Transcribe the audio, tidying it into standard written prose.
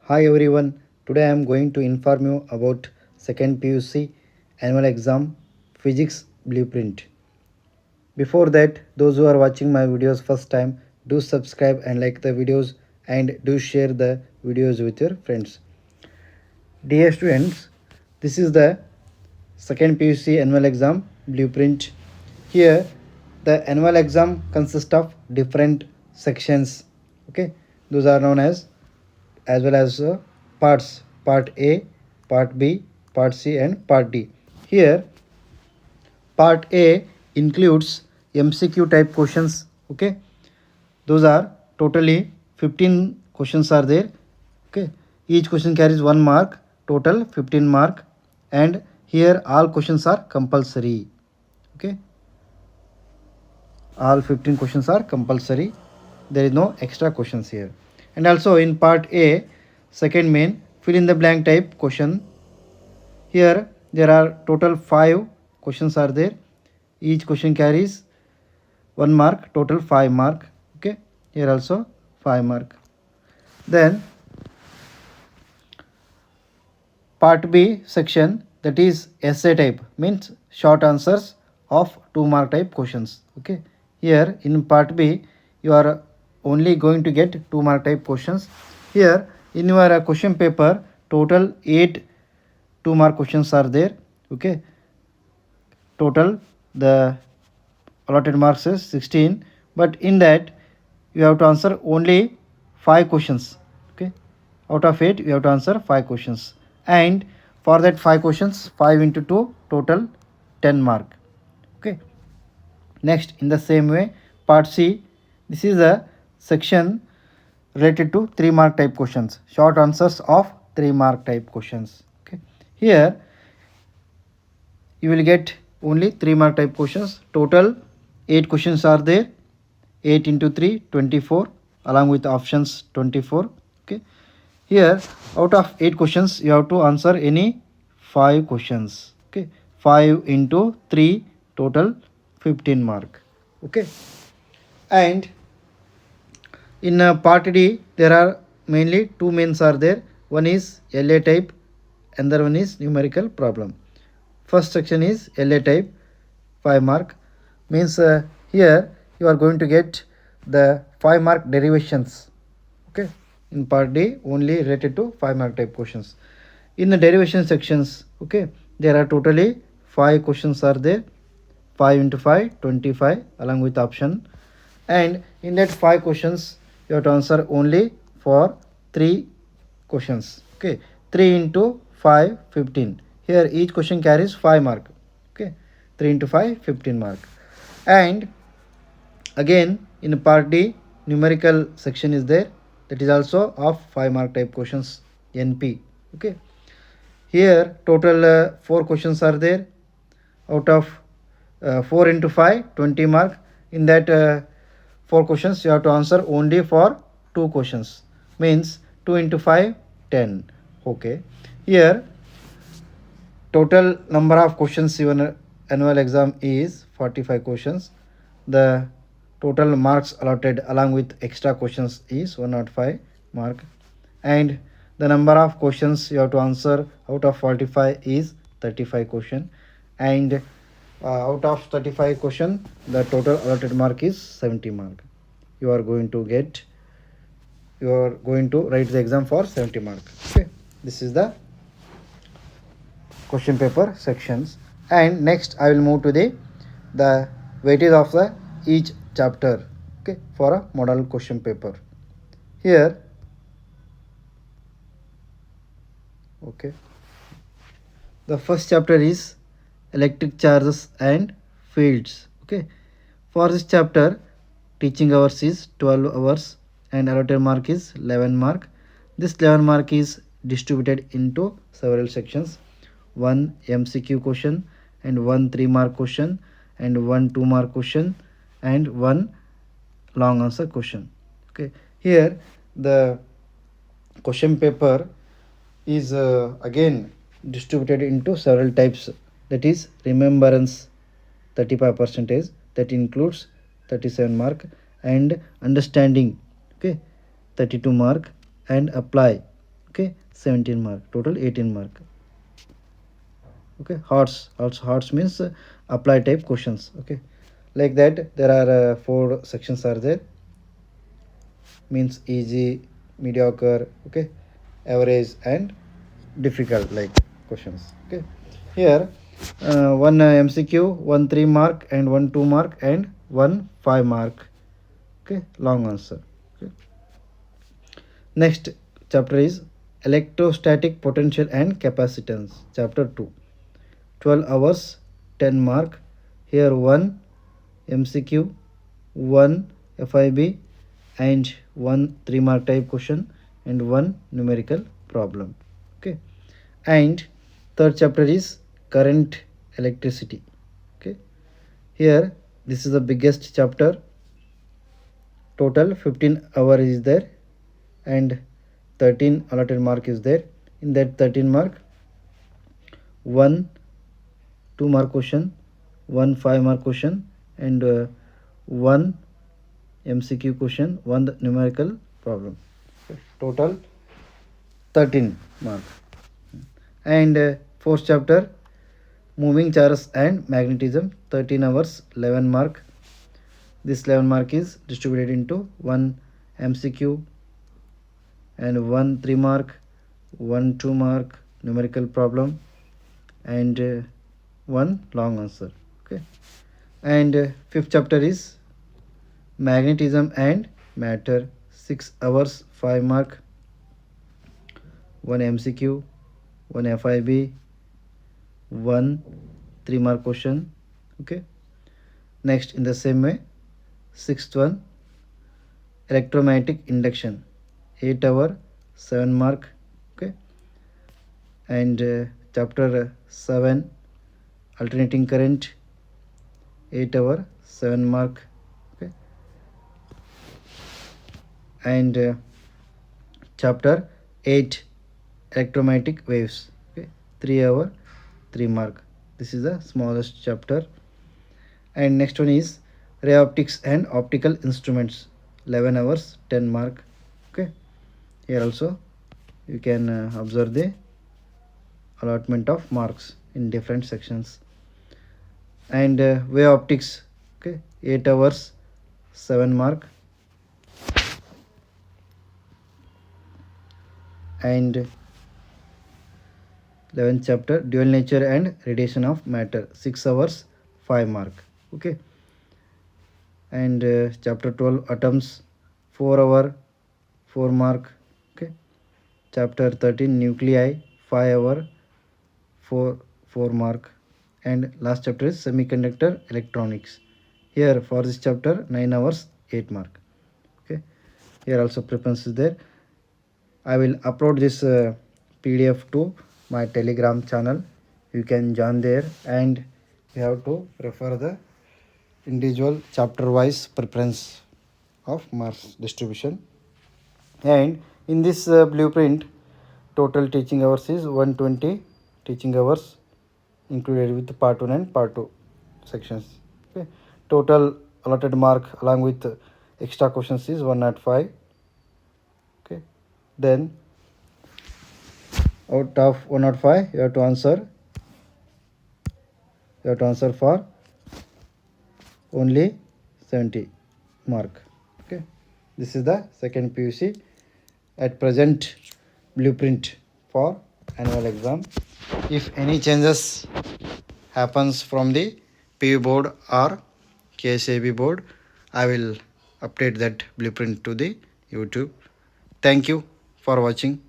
Hi everyone, today I am going to inform you about second PUC annual exam physics blueprint. Before that, those who are watching my videos first time, do subscribe and like the videos and do share the videos with your friends. Dear students, this is the second PUC annual exam blueprint. Here the annual exam consists of different sections. Okay, those are known as well as parts, part A, part B, part C and part D. Here part A includes MCQ type questions. Okay, those are totally 15 questions are there. Okay, each question carries 1 mark, total 15 mark, and here all questions are compulsory. Okay, all 15 questions are compulsory, there is no extra questions here. And also in part A, second main, fill in the blank type question. Here there are total 5 questions are there, each question carries 1 mark, total 5 mark. Okay, here also 5 mark. Then part B section, that is essay type, means short answers of 2 mark type questions. Okay, here in part B you are only going to get 2 mark type questions. Here in your question paper total 8 2 mark questions are there. Okay, total the allotted marks is 16, but in that you have to answer only 5 questions. Okay, out of 8 you have to answer 5 questions, and for that 5 questions 5 into 2 total 10 mark. Okay, next in the same way part C, this is a section related to 3 mark type questions, short answers of 3 mark type questions. Okay, here you will get only 3 mark type questions, total 8 questions are there, 8 into 3 24 along with options 24. Okay, here out of 8 questions you have to answer any 5 questions. Okay, 5 into 3 total 15 mark. Okay, and in part D there are mainly two mains are there, one is LA type, another one is numerical problem. First section is LA type, 5 mark, means here you are going to get the 5 mark derivations. Okay, in part D only related to 5 mark type questions. In the derivation sections, okay, there are totally 5 questions are there, 5 into 5 25 along with option, and in that 5 questions you have to answer only for 3 questions. Okay, 3 into 5 15, here each question carries 5 mark. Okay, 3 into 5 15 mark. And again in part D numerical section is there, that is also of 5 mark type questions, NP. Okay, here total 4 questions are there, out of 4 into 5 20 mark. In that 4 questions you have to answer only for 2 questions, means 2 into 5 10. Okay, here total number of questions given annual exam is 45 questions. The total marks allotted along with extra questions is 105 mark, and the number of questions you have to answer out of 45 is 35 question, and out of 35 question the total allotted mark is 70 mark. You are going to get, you are going to write the exam for 70 mark. Okay, this is the question paper sections. And next I will move to the weightage of the each chapter. Okay, for a model question paper. Here, okay, the first chapter is electric charges and fields. Okay, for this chapter teaching hours is 12 hours and allotted mark is 11 mark. This 11 mark is distributed into several sections, one MCQ question and one 3 mark question and one 2 mark question and one long answer question. Okay, here the question paper is again distributed into several types, that is remembrance 35 percentage, that includes 37 mark, and understanding, okay, 32 mark, and apply, Okay, 17 mark, total 18 mark. Okay, hearts, also hearts means apply type questions. Okay, like that there are 4 sections are there, means easy, mediocre, okay, average and difficult like questions. Okay, here one MCQ, one 3 mark and one 2 mark and one 5 mark. Okay, long answer. Okay, next chapter is electrostatic potential and capacitance, chapter 2, 12 hours, 10 mark. Here one MCQ, one FIB and one 3 mark type question and one numerical problem. Okay, and third chapter is current electricity. Okay, here this is the biggest chapter, total 15 hour is there and 13 allotted mark is there. In that 13 mark, one 2 mark question, one 5 mark question and one MCQ question, one numerical problem. Total 13 mark. And fourth chapter, moving charges and magnetism, 13 hours, 11 mark. This 11 mark is distributed into one MCQ and one 3 mark, one 2 mark numerical problem and one long answer. Okay, and fifth chapter is magnetism and matter, 6 hours, 5 mark, one MCQ, one FIB, one 3 mark question. Okay, next in the same way, sixth one, electromagnetic induction, 8 hour, 7 mark. Okay, and chapter 7, alternating current, 8 hour, 7 mark. Okay, and chapter 8, electromagnetic waves. Okay, 3 hour, 3 mark. This is the smallest chapter. And next one is ray optics and optical instruments, 11 hours, 10 mark. Okay, here also you can observe the allotment of marks in different sections. And wave optics, okay, 8 hours, 7 mark. And 11th chapter, dual nature and radiation of matter, 6 hours, 5 mark. Okay, and chapter 12, atoms, 4 hour, 4 mark. Okay, chapter 13, nuclei, 5 hour, 4 mark. And last chapter is semiconductor electronics. Here for this chapter 9 hours, 8 mark. Okay, here also preference is there. I will upload this PDF to my Telegram channel. You can join there and you have to refer the individual chapter wise preference of marks distribution. And in this blueprint, total teaching hours is 120 teaching hours included with part 1 and part 2 sections. Okay, total allotted mark along with extra questions is 105. Okay, then out of 105 you have to answer for only 70 mark. Okay, this is the second PUC at present blueprint for annual exam. If any changes happens from the PU board or KSAB board, I will update that blueprint to the YouTube. Thank you for watching.